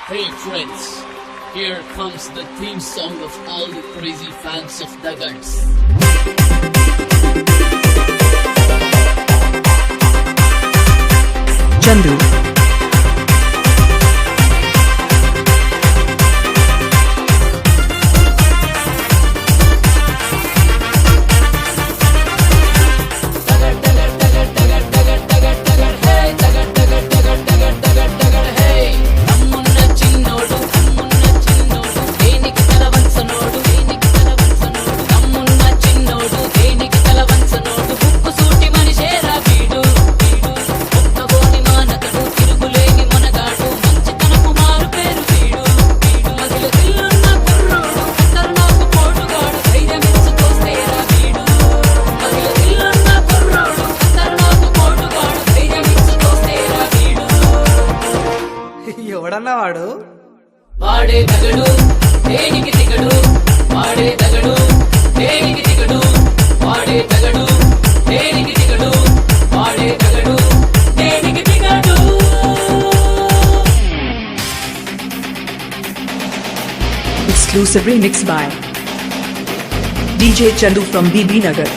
Hey friends, here comes the theme song of all the crazy fans of Daggards. Chandu. ఎవడన్నా వాడు వాడే తగడు దేనికి దిగడు వాడే తగడు దేనికి దిగడు వాడే తగడు దేనికి దిగడు వాడే తగడు దేనికి దిగడు. Exclusive remix by DJ Chandu from BB Nagar.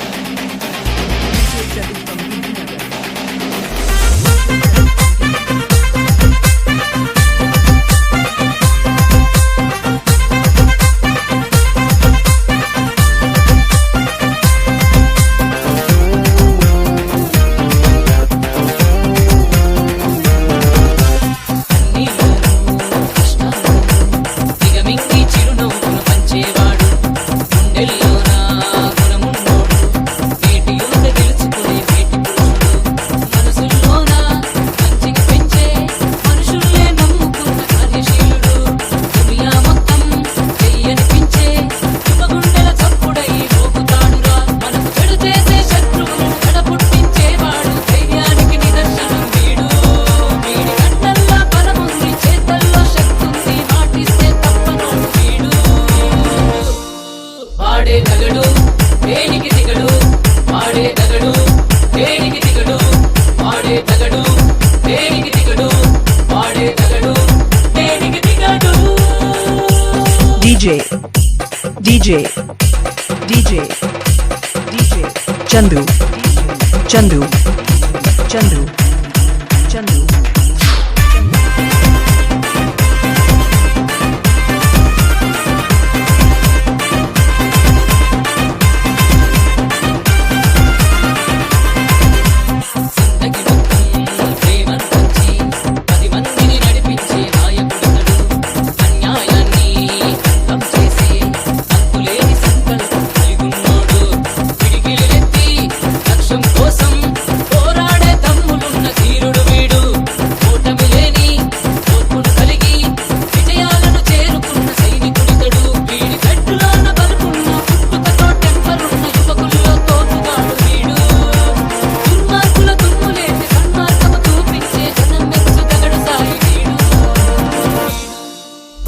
వాడే తగడు దేనికి దిగడు వాడే తగడు దేనికి దిగడు వాడే తగడు దేనికి దిగడు వాడే తగడు దేనికి దిగడు. DJ Chandu Chandu Chandu Chandu.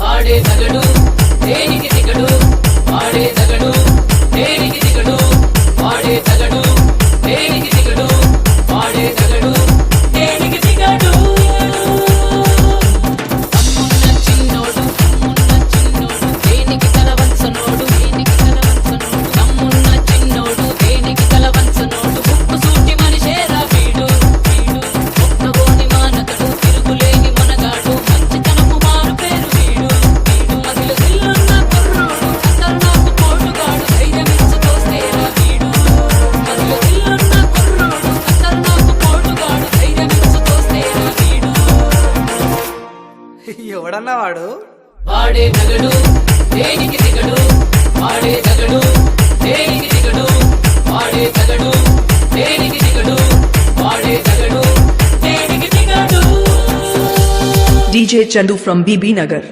వాడే తగడు దేనికి దిగడు వాడే తగడు దేనికి దిగడు వాడే తగడు దేనికి దిగడు వాడే తగడు దేనికి దిగడు. తమ్మున్న చిన్నోడు దేనికి తలవంచనోడు తమ్మున్న చిన్నోడు దేనికి తలవంచనోడు ఉప్పు సూటి మనిషేరా వీడు ఒక్కగోని మానకడు తిరుగులేని మొనగాడు మంచితనము మారు పేరు వీడు మదిలో దిల్లున్న కుర్రోడు ఖతర్నాకు పోటుగాడు ధైర్యమిచ్చు తోస్తేరా వీడు మదిలో దిల్లున్న కుర్రోడు ఖతర్నాకు పోటుగాడు ధైర్యమిచ్చు తోస్తేరా వీడు. ఎవడన్నా వాడు వాడే తగడు దేనికి దిగడు వాడే తగడు దేనికి దిగడు వాడే తగడు దేనికి దిగడు వాడే తగడు దేనికి దిగడు. DJ Chandu from BB Nagar.